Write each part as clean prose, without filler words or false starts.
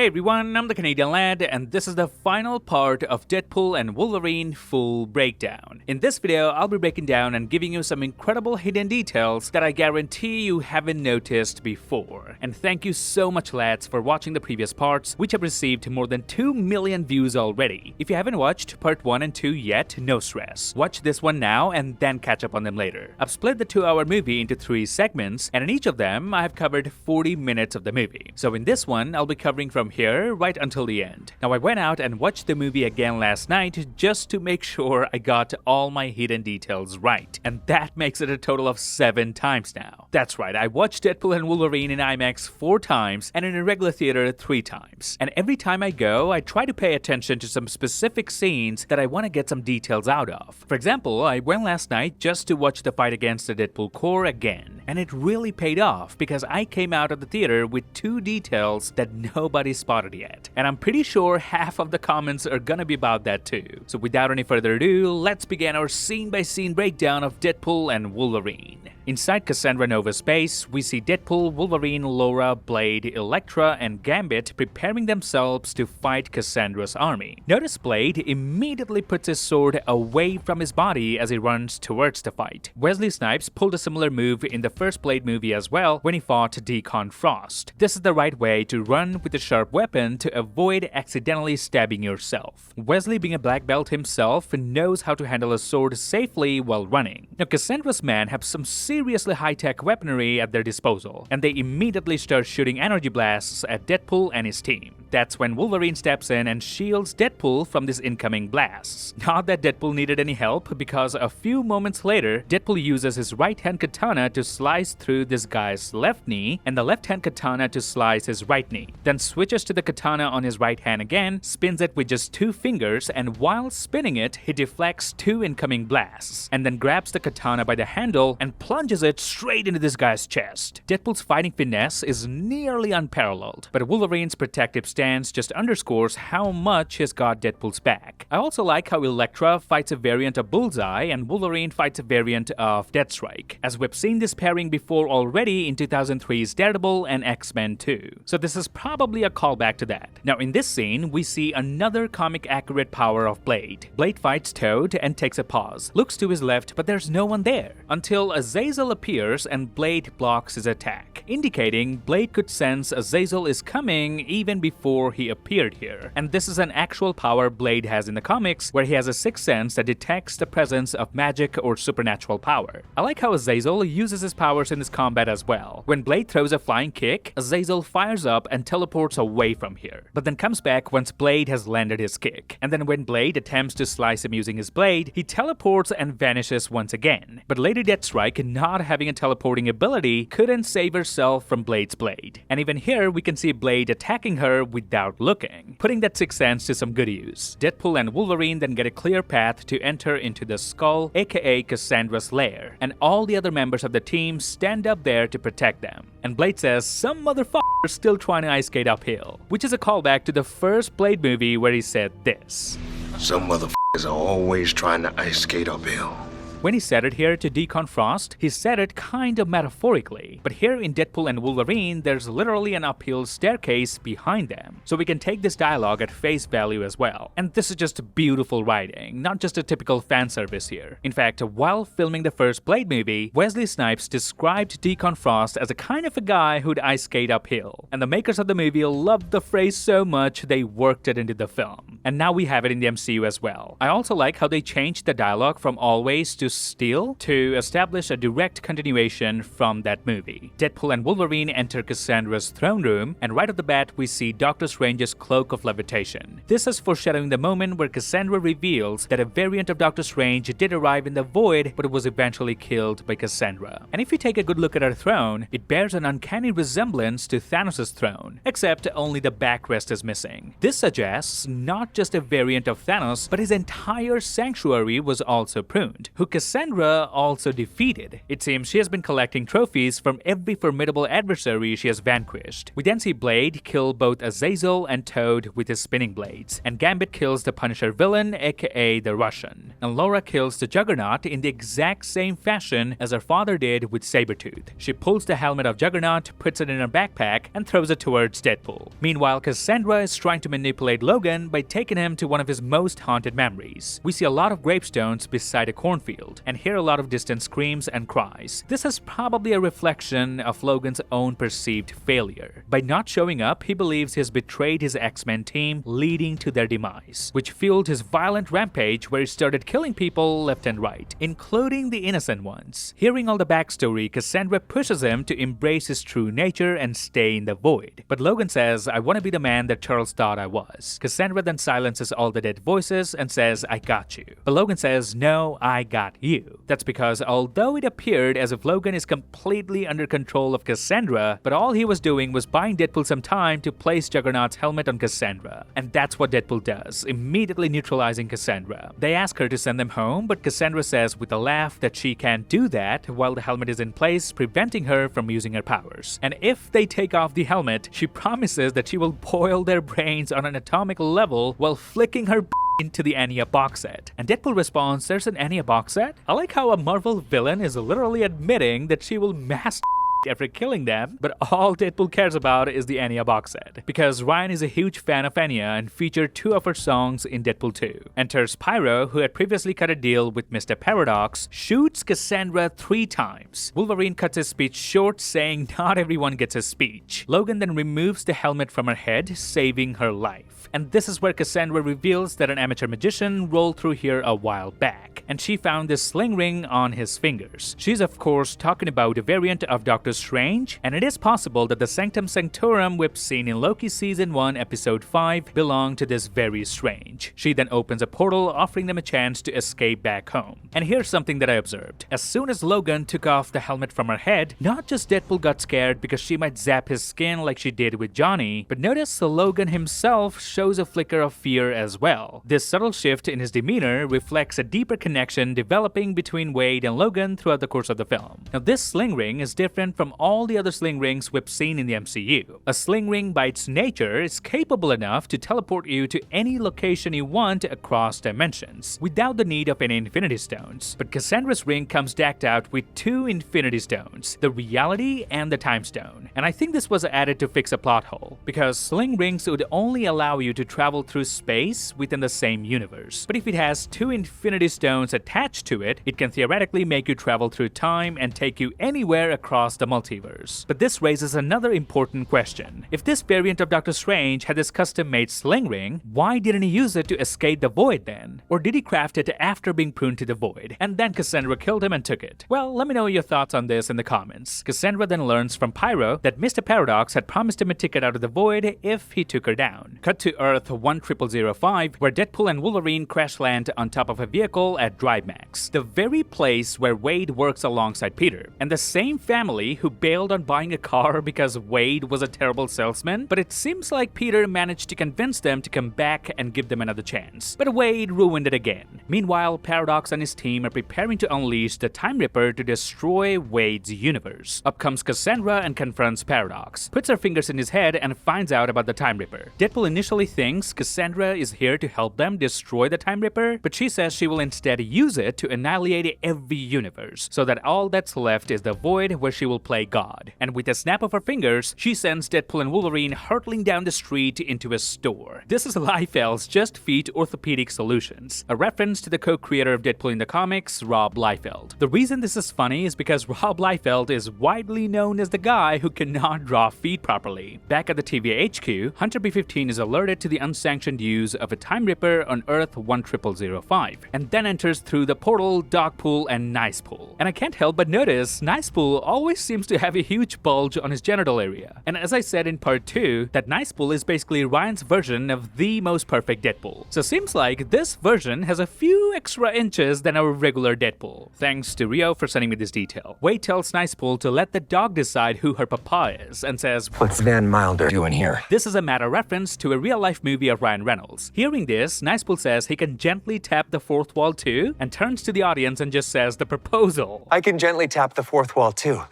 Hey everyone, I'm the Canadian Lad, and this is the final part of Deadpool and Wolverine full breakdown. In this video, I'll be breaking down and giving you some incredible hidden details that I guarantee you haven't noticed before. And thank you so much lads for watching the previous parts, which have received more than 2 million views already. If you haven't watched part 1 and 2 yet, no stress. Watch this one now and then catch up on them later. I've split the 2-hour movie into 3 segments, and in each of them, I have covered 40 minutes of the movie. So in this one, I'll be covering from here right until the end. Now I went out and watched the movie again last night just to make sure I got all my hidden details right, and that makes it a total of 7 times now. That's right, I watched Deadpool and Wolverine in IMAX 4 times and in a regular theater 3 times. And every time I go, I try to pay attention to some specific scenes that I want to get some details out of. For example, I went last night just to watch the fight against the Deadpool Corps again, and it really paid off because I came out of the theater with 2 details that nobody spotted yet. And I'm pretty sure half of the comments are gonna be about that too. So without any further ado, let's begin our scene-by-scene breakdown of Deadpool and Wolverine. Inside Cassandra Nova's base, we see Deadpool, Wolverine, Laura, Blade, Elektra, and Gambit preparing themselves to fight Cassandra's army. Notice Blade immediately puts his sword away from his body as he runs towards the fight. Wesley Snipes pulled a similar move in the first Blade movie as well when he fought Deacon Frost. This is the right way to run with a sharp weapon to avoid accidentally stabbing yourself. Wesley, being a black belt himself, knows how to handle a sword safely while running. Now Cassandra's men have some seriously high-tech weaponry at their disposal, and they immediately start shooting energy blasts at Deadpool and his team. That's when Wolverine steps in and shields Deadpool from these incoming blasts. Not that Deadpool needed any help, because a few moments later, Deadpool uses his right-hand katana to slice through this guy's left knee, and the left-hand katana to slice his right knee. Then switches to the katana on his right hand again, spins it with just 2 fingers, and while spinning it, he deflects 2 incoming blasts, and then grabs the katana by the handle and plunges it straight into this guy's chest. Deadpool's fighting finesse is nearly unparalleled, but Wolverine's protective stance just underscores how much he's got Deadpool's back. I also like how Elektra fights a variant of Bullseye and Wolverine fights a variant of Deathstrike, as we've seen this pairing before already in 2003's Daredevil and X-Men 2. So this is probably a callback to that. Now in this scene, we see another comic-accurate power of Blade. Blade fights Toad and takes a pause, looks to his left, but there's no one there, until Azazel appears and Blade blocks his attack, indicating Blade could sense Azazel is coming even before he appeared here. And this is an actual power Blade has in the comics, where he has a sixth sense that detects the presence of magic or supernatural power. I like how Azazel uses his powers in this combat as well. When Blade throws a flying kick, Azazel fires up and teleports away from here, but then comes back once Blade has landed his kick. And then when Blade attempts to slice him using his blade, he teleports and vanishes once again. But Lady Deathstrike, not having a teleporting ability, couldn't save herself from Blade's blade. And even here, we can see Blade attacking her without looking, putting that sixth sense to some good use. Deadpool and Wolverine then get a clear path to enter into the Skull, aka Cassandra's lair, and all the other members of the team stand up there to protect them. And Blade says, "Some motherfucker's still trying to ice skate uphill," which is a callback to the first Blade movie where he said this. "Some motherfuckers are always trying to ice skate uphill." When he said it here to Deacon Frost, he said it kind of metaphorically, but here in Deadpool and Wolverine, there's literally an uphill staircase behind them, so we can take this dialogue at face value as well. And this is just beautiful writing, not just a typical fan service here. In fact, while filming the first Blade movie, Wesley Snipes described Deacon Frost as a kind of a guy who'd ice skate uphill, and the makers of the movie loved the phrase so much they worked it into the film. And now we have it in the MCU as well. I also like how they changed the dialogue from always to still to establish a direct continuation from that movie. Deadpool and Wolverine enter Cassandra's throne room, and right off the bat we see Doctor Strange's cloak of levitation. This is foreshadowing the moment where Cassandra reveals that a variant of Doctor Strange did arrive in the Void, but was eventually killed by Cassandra. And if you take a good look at her throne, it bears an uncanny resemblance to Thanos' throne, except only the backrest is missing. This suggests not just a variant of Thanos, but his entire sanctuary was also pruned. Who Cassandra also defeated. It seems she has been collecting trophies from every formidable adversary she has vanquished. We then see Blade kill both Azazel and Toad with his spinning blades, and Gambit kills the Punisher villain, aka the Russian. And Laura kills the Juggernaut in the exact same fashion as her father did with Sabretooth. She pulls the helmet of Juggernaut, puts it in her backpack, and throws it towards Deadpool. Meanwhile, Cassandra is trying to manipulate Logan by taking him to one of his most haunted memories. We see a lot of gravestones beside a cornfield, and hear a lot of distant screams and cries. This is probably a reflection of Logan's own perceived failure. By not showing up, he believes he has betrayed his X-Men team, leading to their demise, which fueled his violent rampage where he started killing people left and right, including the innocent ones. Hearing all the backstory, Cassandra pushes him to embrace his true nature and stay in the void. But Logan says, "I want to be the man that Charles thought I was." Cassandra then silences all the dead voices and says, "I got you." But Logan says, "No, I got you." That's because although it appeared as if Logan is completely under control of Cassandra, but all he was doing was buying Deadpool some time to place Juggernaut's helmet on Cassandra. And that's what Deadpool does, immediately neutralizing Cassandra. They ask her to send them home, but Cassandra says with a laugh that she can't do that while the helmet is in place, preventing her from using her powers. And if they take off the helmet, she promises that she will boil their brains on an atomic level while flicking her into the Anya box set. And Deadpool responds, "There's an Anya box set?" I like how a Marvel villain is literally admitting that she will mass after killing them, but all Deadpool cares about is the Anya box set. Because Ryan is a huge fan of Anya and featured 2 of her songs in Deadpool 2. Enters Pyro, who had previously cut a deal with Mr. Paradox, shoots Cassandra 3 times. Wolverine cuts his speech short, saying not everyone gets a speech. Logan then removes the helmet from her head, saving her life. And this is where Cassandra reveals that an amateur magician rolled through here a while back, and she found this sling ring on his fingers. She's of course talking about a variant of Doctor Strange, and it is possible that the Sanctum Sanctorum we've seen in Loki Season 1 Episode 5 belong to this very Strange. She then opens a portal, offering them a chance to escape back home. And here's something that I observed. As soon as Logan took off the helmet from her head, not just Deadpool got scared because she might zap his skin like she did with Johnny, but notice Logan himself shows a flicker of fear as well. This subtle shift in his demeanor reflects a deeper connection developing between Wade and Logan throughout the course of the film. Now, this sling ring is different from all the other sling rings we've seen in the MCU. A sling ring by its nature is capable enough to teleport you to any location you want across dimensions, without the need of any Infinity Stones. But Cassandra's ring comes decked out with 2 Infinity Stones, the Reality and the Time Stone. And I think this was added to fix a plot hole, because sling rings would only allow you to travel through space within the same universe. But if it has 2 Infinity Stones attached to it, it can theoretically make you travel through time and take you anywhere across the multiverse. But this raises another important question. If this variant of Doctor Strange had this custom-made sling ring, why didn't he use it to escape the void then? Or did he craft it after being pruned to the void, and then Cassandra killed him and took it? Well, let me know your thoughts on this in the comments. Cassandra then learns from Pyro that Mr. Paradox had promised him a ticket out of the void if he took her down. Cut to Earth 10005, where Deadpool and Wolverine crash land on top of a vehicle at Drivemax, the very place where Wade works alongside Peter, and the same family who bailed on buying a car because Wade was a terrible salesman, but it seems like Peter managed to convince them to come back and give them another chance. But Wade ruined it again. Meanwhile, Paradox and his team are preparing to unleash the Time Ripper to destroy Wade's universe. Up comes Cassandra and confronts Paradox, puts her fingers in his head and finds out about the Time Ripper. Deadpool initially thinks Cassandra is here to help them destroy the Time Ripper, but she says she will instead use it to annihilate every universe, so that all that's left is the void where she will play God. And with a snap of her fingers, she sends Deadpool and Wolverine hurtling down the street into a store. This is Liefeld's Just Feet Orthopedic Solutions, a reference to the co-creator of Deadpool in the comics, Rob Liefeld. The reason this is funny is because Rob Liefeld is widely known as the guy who cannot draw feet properly. Back at the TVA HQ, Hunter B-15 is alerted to the unsanctioned use of a Time Ripper on Earth 10005, and then enters through the portal Dogpool and Nicepool. And I can't help but notice Nicepool always seems to have a huge bulge on his genital area. And as I said in part 2, that Nicepool is basically Ryan's version of the most perfect Deadpool. So seems like this version has a few extra inches than our regular Deadpool. Thanks to Rio for sending me this detail. Wade tells Nicepool to let the dog decide who her papa is and says, "What's Van Milder doing here?" This is a meta reference to a real-life movie of Ryan Reynolds. Hearing this, Nicepool says he can gently tap the fourth wall too, and turns to the audience and just says the proposal. "I can gently tap the fourth wall too.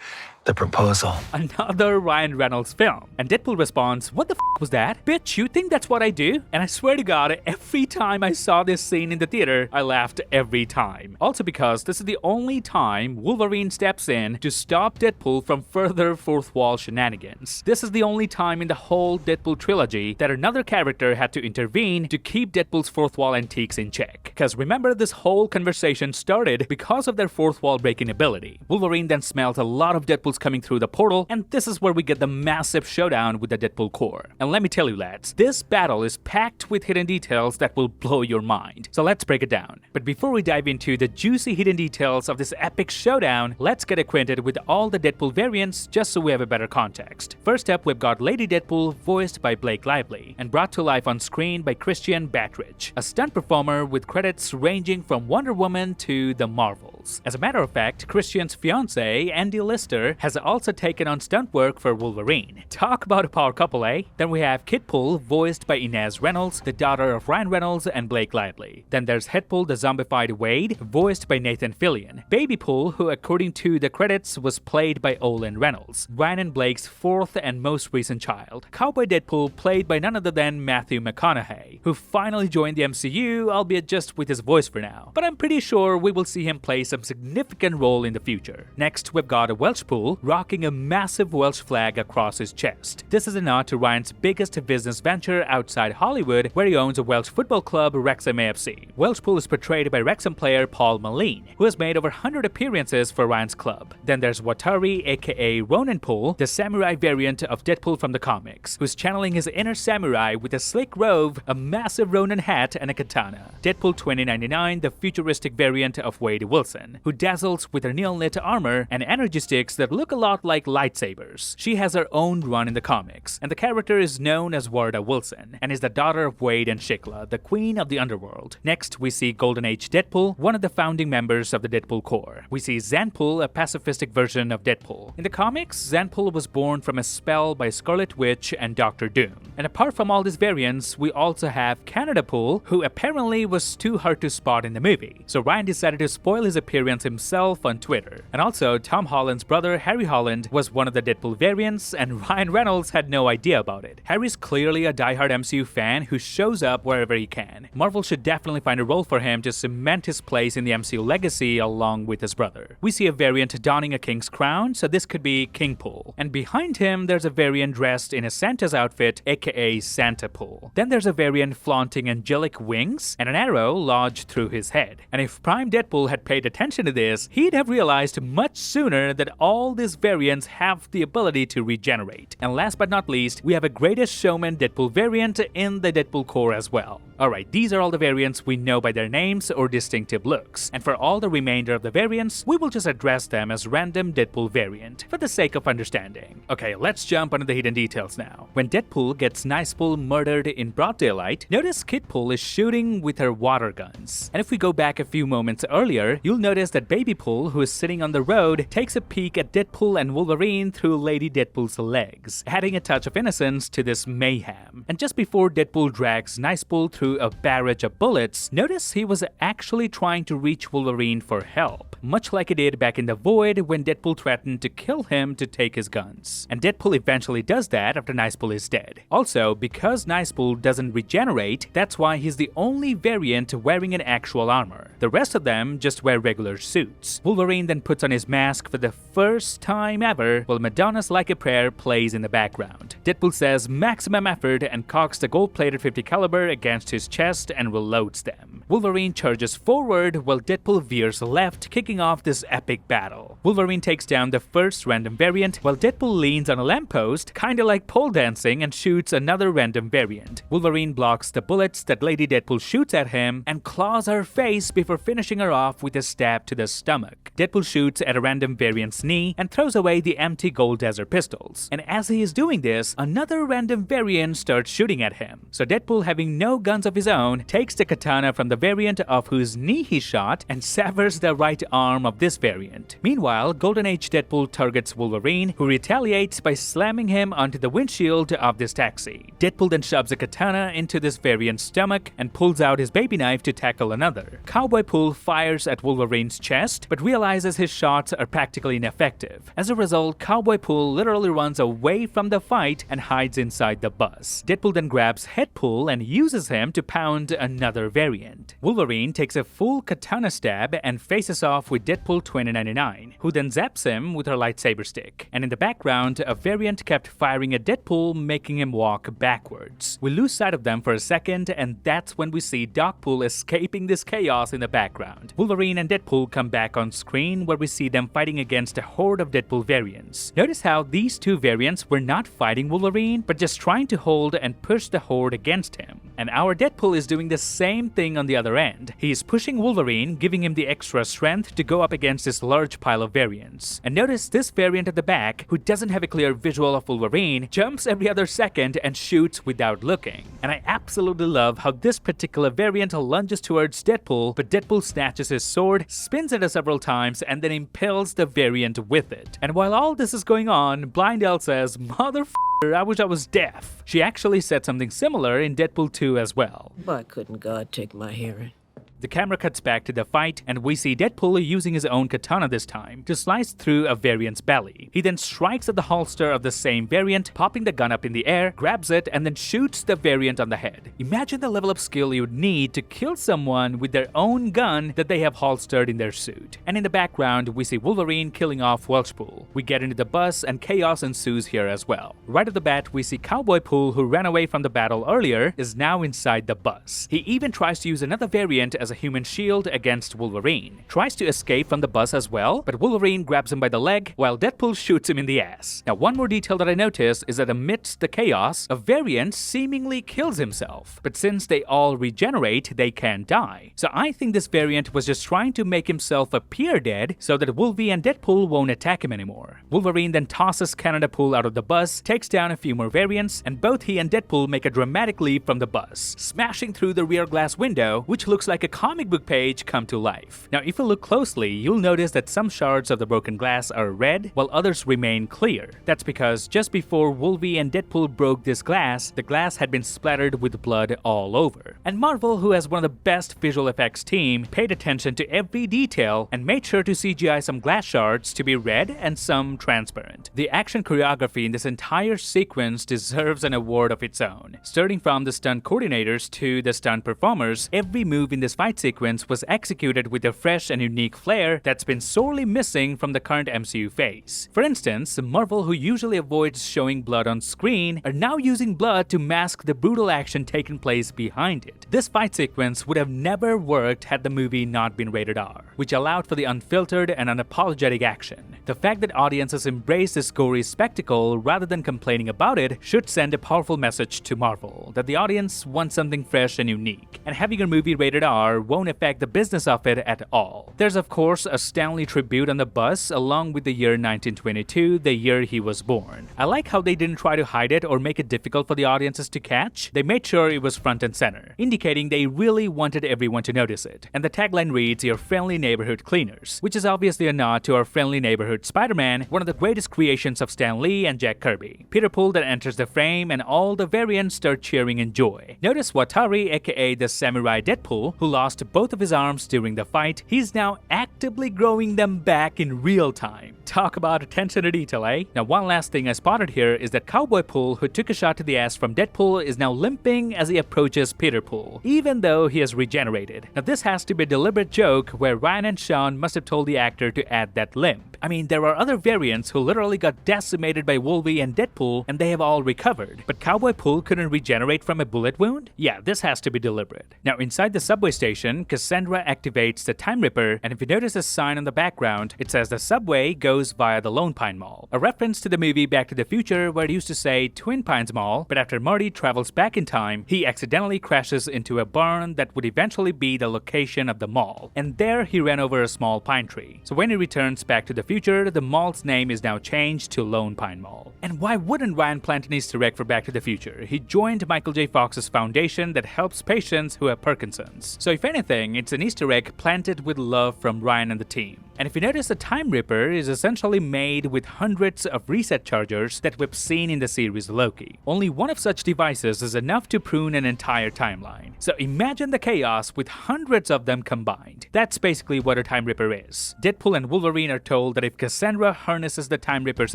The proposal." Another Ryan Reynolds film. And Deadpool responds, "What the was that? Bitch, you think that's what I do?" And I swear to God, every time I saw this scene in the theater, I laughed every time. Also because this is the only time Wolverine steps in to stop Deadpool from further fourth wall shenanigans. This is the only time in the whole Deadpool trilogy that another character had to intervene to keep Deadpool's fourth wall antiques in check. Because remember, this whole conversation started because of their fourth wall breaking ability. Wolverine then smelled a lot of Deadpool's coming through the portal, and this is where we get the massive showdown with the Deadpool Corps. And let me tell you lads, this battle is packed with hidden details that will blow your mind. So let's break it down. But before we dive into the juicy hidden details of this epic showdown, let's get acquainted with all the Deadpool variants just so we have a better context. First up, we've got Lady Deadpool, voiced by Blake Lively, and brought to life on screen by Christian Battridge, a stunt performer with credits ranging from Wonder Woman to The Marvels. As a matter of fact, Christian's fiancé, Andy Lister, has also taken on stunt work for Wolverine. Talk about a power couple, eh? Then we have Kidpool, voiced by Inez Reynolds, the daughter of Ryan Reynolds and Blake Lively. Then there's Headpool, the zombified Wade, voiced by Nathan Fillion. Babypool, who according to the credits was played by Olin Reynolds, Ryan and Blake's fourth and most recent child. Cowboy Deadpool, played by none other than Matthew McConaughey, who finally joined the MCU, albeit just with his voice for now. But I'm pretty sure we will see him play some significant role in the future. Next, we've got a Welshpool, rocking a massive Welsh flag across his chest. This is a nod to Ryan's biggest business venture outside Hollywood, where he owns a Welsh football club, Wrexham AFC. Welshpool is portrayed by Wrexham player Paul Moline, who has made over 100 appearances for Ryan's club. Then there's Watari, aka Ronin Pool, the samurai variant of Deadpool from the comics, who's channeling his inner samurai with a slick robe, a massive Ronin hat, and a katana. Deadpool 2099, the futuristic variant of Wade Wilson, who dazzles with her neon-lit armor and energy sticks that look a lot like lightsabers. She has her own run in the comics, and the character is known as Warda Wilson, and is the daughter of Wade and Shikla, the queen of the underworld. Next, we see Golden Age Deadpool, one of the founding members of the Deadpool Corps. We see Zanpool, a pacifistic version of Deadpool. In the comics, Zanpool was born from a spell by Scarlet Witch and Doctor Doom. And apart from all these variants, we also have Canada Pool, who apparently was too hard to spot in the movie, so Ryan decided to spoil his appearance himself on Twitter. And also, Tom Holland's brother Harry Holland was one of the Deadpool variants, and Ryan Reynolds had no idea about it. Harry's clearly a diehard MCU fan who shows up wherever he can. Marvel should definitely find a role for him to cement his place in the MCU legacy along with his brother. We see a variant donning a king's crown, so this could be King Pool. And behind him, there's a variant dressed in a Santa's outfit, aka Santa Pool. Then there's a variant flaunting angelic wings and an arrow lodged through his head. And if Prime Deadpool had paid attention to this, he'd have realized much sooner that all these variants have the ability to regenerate. And last but not least, we have a Greatest Showman Deadpool variant in the Deadpool Corps as well. Alright, these are all the variants we know by their names or distinctive looks, and for all the remainder of the variants, we will just address them as random Deadpool variant, for the sake of understanding. Okay, let's jump onto the hidden details now. When Deadpool gets Nicepool murdered in broad daylight, notice Kidpool is shooting with her water guns. And if we go back a few moments earlier, you'll notice that Babypool, who is sitting on the road, takes a peek at Deadpool and Wolverine through Lady Deadpool's legs, adding a touch of innocence to this mayhem. And just before Deadpool drags Nicepool through a barrage of bullets, notice he was actually trying to reach Wolverine for help, much like he did back in the Void when Deadpool threatened to kill him to take his guns. And Deadpool eventually does that after Nicepool is dead. Also, because Nicepool doesn't regenerate, that's why he's the only variant wearing an actual armor. The rest of them just wear regular suits. Wolverine then puts on his mask for the first time ever, while Madonna's Like a Prayer plays in the background. Deadpool says maximum effort and cocks the gold-plated .50 caliber against his chest and reloads them. Wolverine charges forward while Deadpool veers left, kicking kicking off this epic battle. Wolverine takes down the first random variant, while Deadpool leans on a lamppost, kinda like pole dancing, and shoots another random variant. Wolverine blocks the bullets that Lady Deadpool shoots at him and claws her face before finishing her off with a stab to the stomach. Deadpool shoots at a random variant's knee and throws away the empty Gold Desert pistols. And as he is doing this, another random variant starts shooting at him. So Deadpool, having no guns of his own, takes the katana from the variant of whose knee he shot and severs the right arm of this variant. Meanwhile, Golden Age Deadpool targets Wolverine, who retaliates by slamming him onto the windshield of this taxi. Deadpool then shoves a katana into this variant's stomach and pulls out his baby knife to tackle another. Cowboy Pool fires at Wolverine's chest, but realizes his shots are practically ineffective. As a result, Cowboy Pool literally runs away from the fight and hides inside the bus. Deadpool then grabs Headpool and uses him to pound another variant. Wolverine takes a full katana stab and faces off with Deadpool 2099, who then zaps him with her lightsaber stick. And in the background, a variant kept firing at Deadpool, making him walk backwards. We lose sight of them for a second, and that's when we see Dogpool escaping this chaos in the background. Wolverine and Deadpool come back on screen, where we see them fighting against a horde of Deadpool variants. Notice how these two variants were not fighting Wolverine, but just trying to hold and push the horde against him. And our Deadpool is doing the same thing on the other end. He is pushing Wolverine, giving him the extra strength to go up against this large pile of variants. And notice this variant at the back, who doesn't have a clear visual of Wolverine, jumps every other second and shoots without looking. And I absolutely love how this particular variant lunges towards Deadpool, but Deadpool snatches his sword, spins it several times, and then impales the variant with it. And while all this is going on, Blind Elle says, "Motherfucker, I wish I was deaf." She actually said something similar in Deadpool 2 as well. Why couldn't God take my hearing? The camera cuts back to the fight, and we see Deadpool using his own katana this time to slice through a variant's belly. He then strikes at the holster of the same variant, popping the gun up in the air, grabs it, and then shoots the variant on the head. Imagine the level of skill you would need to kill someone with their own gun that they have holstered in their suit. And in the background, we see Wolverine killing off Welchpool. We get into the bus, and chaos ensues here as well. Right off the bat, we see Cowboy Pool, who ran away from the battle earlier, is now inside the bus. He even tries to use another variant as a human shield against Wolverine. Tries to escape from the bus as well, but Wolverine grabs him by the leg while Deadpool shoots him in the ass. Now, one more detail that I noticed is that amidst the chaos, a variant seemingly kills himself. But since they all regenerate, they can't die. So I think this variant was just trying to make himself appear dead so that Wolvie and Deadpool won't attack him anymore. Wolverine then tosses Canada Pool out of the bus, takes down a few more variants, and both he and Deadpool make a dramatic leap from the bus, smashing through the rear glass window, which looks like a comic book page come to life. Now, if you look closely, you'll notice that some shards of the broken glass are red, while others remain clear. That's because just before Wolvie and Deadpool broke this glass, the glass had been splattered with blood all over. And Marvel, who has one of the best visual effects team, paid attention to every detail and made sure to CGI some glass shards to be red and some transparent. The action choreography in this entire sequence deserves an award of its own. Starting from the stunt coordinators to the stunt performers, every move in this fight sequence was executed with a fresh and unique flair that's been sorely missing from the current MCU phase. For instance, Marvel, who usually avoids showing blood on screen, are now using blood to mask the brutal action taking place behind it. This fight sequence would have never worked had the movie not been rated R, which allowed for the unfiltered and unapologetic action. The fact that audiences embrace this gory spectacle rather than complaining about it should send a powerful message to Marvel that the audience wants something fresh and unique, and having a movie rated R won't affect the business of it at all. There's of course a Stan Lee tribute on the bus along with the year 1922, the year he was born. I like how they didn't try to hide it or make it difficult for the audiences to catch. They made sure it was front and center, indicating they really wanted everyone to notice it. And the tagline reads, "Your friendly neighborhood cleaners," which is obviously a nod to our friendly neighborhood Spider-Man, one of the greatest creations of Stan Lee and Jack Kirby. Peter Pool then enters the frame and all the variants start cheering in joy. Notice Watari, aka the Samurai Deadpool, who lost both of his arms during the fight. He's now actively growing them back in real time. Talk about attention to detail, eh? Now, one last thing I spotted here is that Cowboy Pool, who took a shot to the ass from Deadpool, is now limping as he approaches Peter Pool, even though he has regenerated. Now, this has to be a deliberate joke where Ryan and Sean must have told the actor to add that limp. I mean, there are other variants who literally got decimated by Wolvie and Deadpool, and they have all recovered. But Cowboy Pool couldn't regenerate from a bullet wound? Yeah, this has to be deliberate. Now, inside the subway station, station, Cassandra activates the Time Ripper, and if you notice a sign on the background, it says the subway goes via the Lone Pine Mall. A reference to the movie Back to the Future where it used to say Twin Pines Mall, but after Marty travels back in time, he accidentally crashes into a barn that would eventually be the location of the mall, and there he ran over a small pine tree. So when he returns back to the future, the mall's name is now changed to Lone Pine Mall. And why wouldn't Ryan plant an Easter egg for Back to the Future? He joined Michael J. Fox's foundation that helps patients who have Parkinson's. So if anything, it's an Easter egg planted with love from Ryan and the team. And if you notice, the Time Ripper is essentially made with hundreds of reset chargers that we've seen in the series Loki. Only one of such devices is enough to prune an entire timeline. So imagine the chaos with hundreds of them combined. That's basically what a Time Ripper is. Deadpool and Wolverine are told that if Cassandra harnesses the Time Ripper's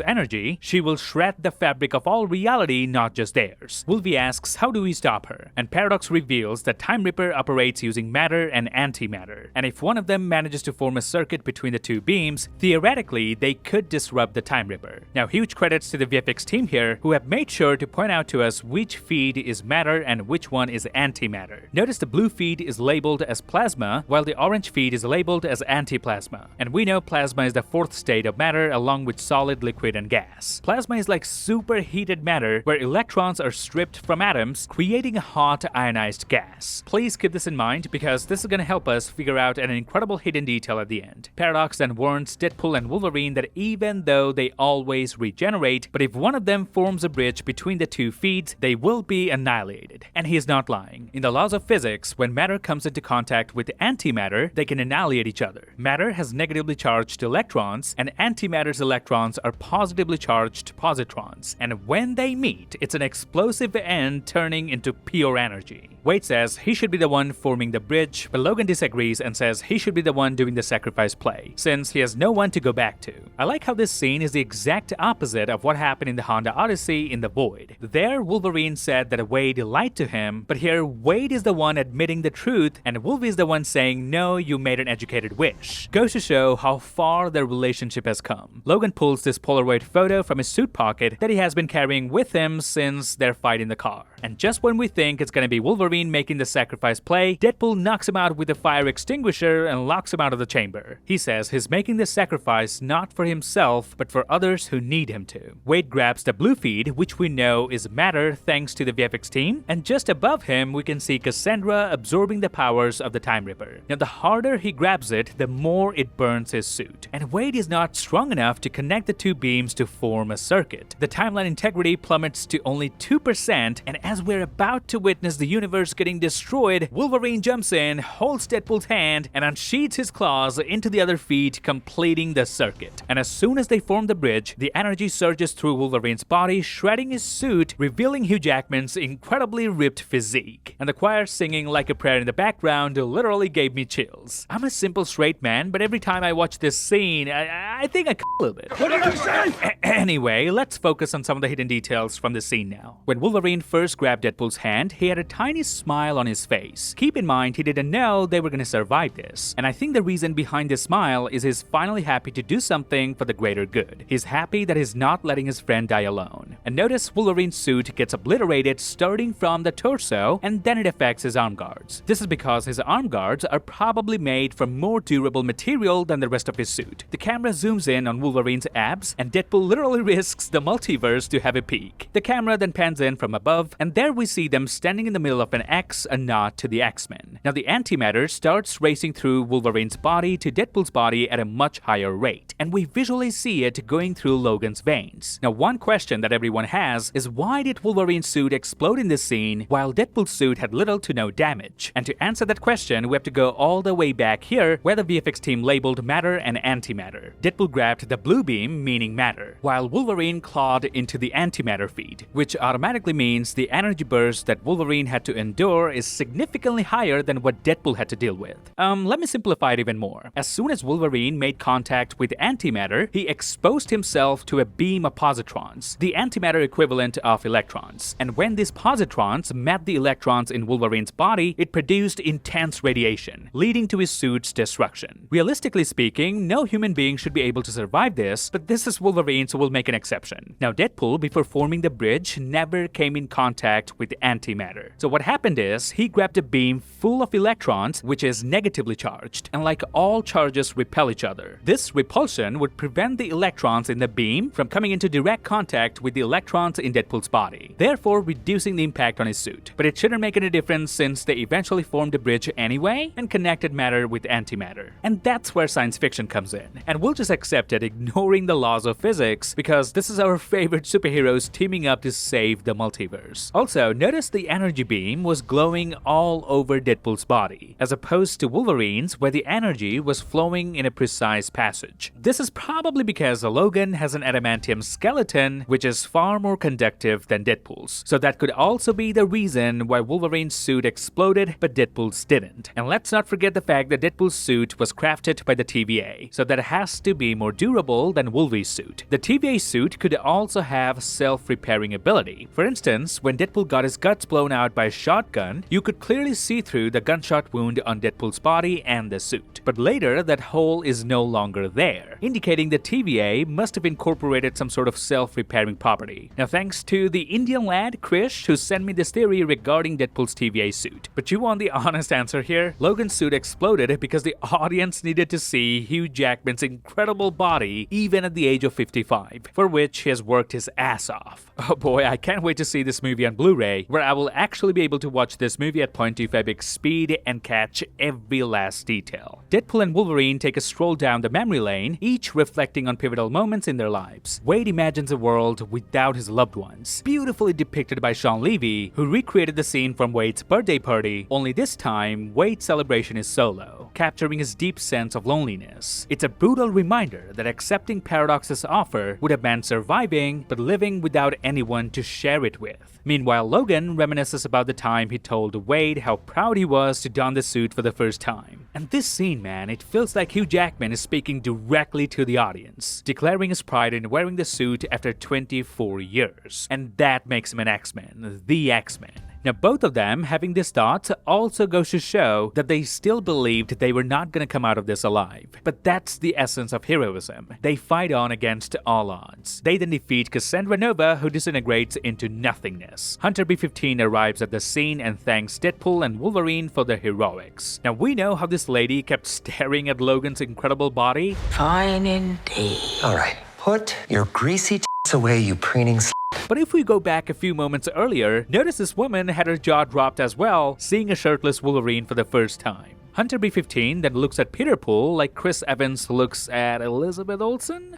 energy, she will shred the fabric of all reality, not just theirs. Wolvie asks, how do we stop her? And Paradox reveals that Time Ripper operates using matter and antimatter. And if one of them manages to form a circuit between the two beams, theoretically they could disrupt the Time Ripper. Now, huge credits to the VFX team here, who have made sure to point out to us which feed is matter and which one is antimatter. Notice the blue feed is labeled as plasma, while the orange feed is labeled as antiplasma. And we know plasma is the fourth state of matter along with solid, liquid, and gas. Plasma is like superheated matter where electrons are stripped from atoms, creating a hot ionized gas. Please keep this in mind because this is going to help us figure out an incredible hidden detail at the end. Paradox then warns Deadpool and Wolverine that even though they always regenerate, but if one of them forms a bridge between the two feeds, they will be annihilated. And he is not lying. In the laws of physics, when matter comes into contact with antimatter, they can annihilate each other. Matter has negatively charged electrons, and antimatter's electrons are positively charged positrons. And when they meet, it's an explosive end turning into pure energy. Wade says he should be the one forming the bridge, but Logan disagrees and says he should be the one doing the sacrifice play, since he has no one to go back to. I like how this scene is the exact opposite of what happened in the Honda Odyssey in the Void. There, Wolverine said that Wade lied to him, but here Wade is the one admitting the truth, and Wolverine is the one saying, no, you made an educated wish. Goes to show how far their relationship has come. Logan pulls this Polaroid photo from his suit pocket that he has been carrying with him since their fight in the car. And just when we think it's gonna be Wolverine making the sacrifice play, Deadpool knocks him out with a fire extinguisher and locks him out of the chamber. He says he's making the sacrifice not for himself, but for others who need him to. Wade grabs the blue feed, which we know is matter thanks to the VFX team, and just above him we can see Cassandra absorbing the powers of the Time Ripper. Now, the harder he grabs it, the more it burns his suit. And Wade is not strong enough to connect the two beams to form a circuit. The timeline integrity plummets to only 2%, and as we're about to witness the universe getting destroyed, Wolverine jumps in, holds Deadpool's hand, and unsheathes his claws into the other feet, completing the circuit. And as soon as they form the bridge, the energy surges through Wolverine's body, shredding his suit, revealing Hugh Jackman's incredibly ripped physique. And the choir singing Like a Prayer in the background literally gave me chills. I'm a simple straight man, but every time I watch this scene, I think I a little bit. What did you say? Anyway, let's focus on some of the hidden details from the scene now. When Wolverine first grabbed Deadpool's hand, he had a tiny smile on his face. Keep in mind, he didn't know they were gonna survive this. And I think the reason behind this smile is he's finally happy to do something for the greater good. He's happy that he's not letting his friend die alone. And notice Wolverine's suit gets obliterated starting from the torso, and then it affects his arm guards. This is because his arm guards are probably made from more durable material than the rest of his suit. The camera zooms in on Wolverine's abs, and Deadpool literally risks the multiverse to have a peek. The camera then pans in from above, and there we see them standing in the middle of an X, a nod to the X-Men. Now the antimatter starts racing through Wolverine's body to Deadpool's body at a much higher rate, and we visually see it going through Logan's veins. Now one question that everyone has is, why did Wolverine's suit explode in this scene while Deadpool's suit had little to no damage? And to answer that question, we have to go all the way back here where the VFX team labeled matter and antimatter. Deadpool grabbed the blue beam, meaning matter, while Wolverine clawed into the antimatter feed, which automatically means the energy burst that Wolverine had to endure is significantly higher than what Deadpool had to deal with. Let me simplify it even more. As soon as Wolverine Wolverine made contact with antimatter, he exposed himself to a beam of positrons, the antimatter equivalent of electrons. And when these positrons met the electrons in Wolverine's body, it produced intense radiation, leading to his suit's destruction. Realistically speaking, no human being should be able to survive this, but this is Wolverine, so we'll make an exception. Now, Deadpool, before forming the bridge, never came in contact with antimatter. So what happened is, he grabbed a beam full of electrons, which is negatively charged, and like all charges repel each other. This repulsion would prevent the electrons in the beam from coming into direct contact with the electrons in Deadpool's body, therefore reducing the impact on his suit. But it shouldn't make any difference since they eventually formed a bridge anyway and connected matter with antimatter. And that's where science fiction comes in. And we'll just accept it, ignoring the laws of physics, because this is our favorite superheroes teaming up to save the multiverse. Also, notice the energy beam was glowing all over Deadpool's body, as opposed to Wolverine's, where the energy was flowing in a precise passage. This is probably because Logan has an adamantium skeleton, which is far more conductive than Deadpool's. So that could also be the reason why Wolverine's suit exploded, but Deadpool's didn't. And let's not forget the fact that Deadpool's suit was crafted by the TVA, so that has to be more durable than Wolverine's suit. The TVA suit could also have self-repairing ability. For instance, when Deadpool got his guts blown out by a shotgun, you could clearly see through the gunshot wound on Deadpool's body and the suit. But later, that hole is no longer there, indicating the TVA must have incorporated some sort of self-repairing property. Now, thanks to the Indian lad, Krish, who sent me this theory regarding Deadpool's TVA suit. But you want the honest answer here? Logan's suit exploded because the audience needed to see Hugh Jackman's incredible body even at the age of 55, for which he has worked his ass off. Oh boy, I can't wait to see this movie on Blu-ray, where I will actually be able to watch this movie at 0.25x speed and catch every last detail. Deadpool and Wolverine take a stroll down the memory lane, each reflecting on pivotal moments in their lives. Wade imagines a world without his loved ones, beautifully depicted by Sean Levy, who recreated the scene from Wade's birthday party, only this time, Wade's celebration is solo, capturing his deep sense of loneliness. It's a brutal reminder that accepting Paradox's offer would have meant surviving, but living without anyone to share it with. Meanwhile, Logan reminisces about the time he told Wade how proud he was to don the suit for the first time. And this scene, man, it feels like Hugh Jackman is speaking directly to the audience, declaring his pride in wearing the suit after 24 years. And that makes him an X-Men, the X-Men. Now, both of them having this thought also goes to show that they still believed they were not gonna come out of this alive. But that's the essence of heroism. They fight on against all odds. They then defeat Cassandra Nova, who disintegrates into nothingness. Hunter B-15 arrives at the scene and thanks Deadpool and Wolverine for their heroics. Now, we know how this lady kept staring at Logan's incredible body. Fine indeed. All right, put your greasy away, you preening But if we go back a few moments earlier, notice this woman had her jaw dropped as well, seeing a shirtless Wolverine for the first time. Hunter B-15 then looks at Peter Poole like Chris Evans looks at Elizabeth Olsen?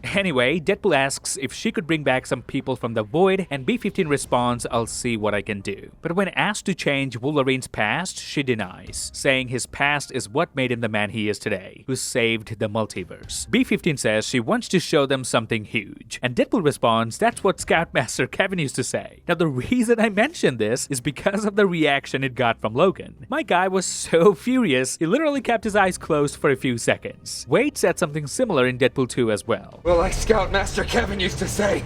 Anyway, Deadpool asks if she could bring back some people from the void, and B-15 responds, "I'll see what I can do." But when asked to change Wolverine's past, she denies, saying his past is what made him the man he is today, who saved the multiverse. B-15 says she wants to show them something huge, and Deadpool responds, "That's what Scoutmaster Kevin used to say." Now, the reason I mention this is because of the reaction it got from Logan. My guy was so furious, he literally kept his eyes closed for a few seconds. Wade said something similar in Deadpool 2 as well. Well, like Scoutmaster Kevin used to say,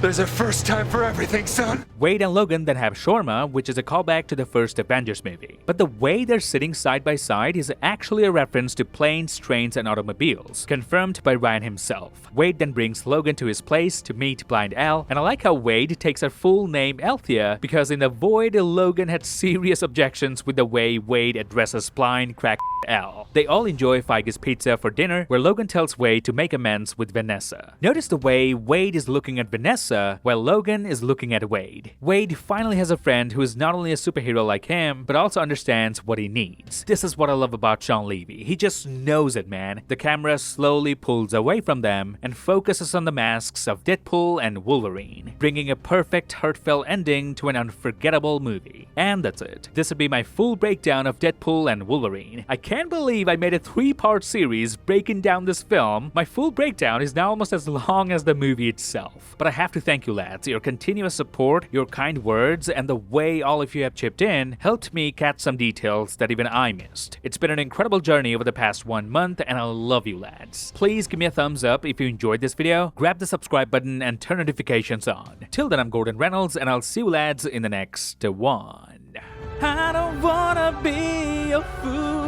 there's a first time for everything, son. Wade and Logan then have shawarma, which is a callback to the first Avengers movie. But the way they're sitting side by side is actually a reference to planes, trains, and automobiles, confirmed by Ryan himself. Wade then brings Logan to his place to meet Blind Al, and I like how Wade takes her full name Althea, because in the void, Logan had serious objections with the way Wade addresses Blind Crack Al. They all enjoy Feige's pizza for dinner, where Logan tells Wade to make amends with Vanessa. Notice the way Wade is looking at Vanessa, while Logan is looking at Wade. Wade finally has a friend who is not only a superhero like him, but also understands what he needs. This is what I love about Sean Levy. He just knows it, man. The camera slowly pulls away from them and focuses on the masks of Deadpool and Wolverine, bringing a perfect, heartfelt ending to an unforgettable movie. And that's it. This would be my full breakdown of Deadpool and Wolverine. I can't can't believe I made a 3-part series breaking down this film. My full breakdown is now almost as long as the movie itself. But I have to thank you lads, your continuous support, your kind words, and the way all of you have chipped in helped me catch some details that even I missed. It's been an incredible journey over the past 1 month, and I love you lads. Please give me a thumbs up if you enjoyed this video, grab the subscribe button and turn notifications on. Till then, I'm Gordon Reynolds, and I'll see you lads in the next one. I don't wanna be a fool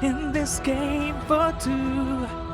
in this game for two.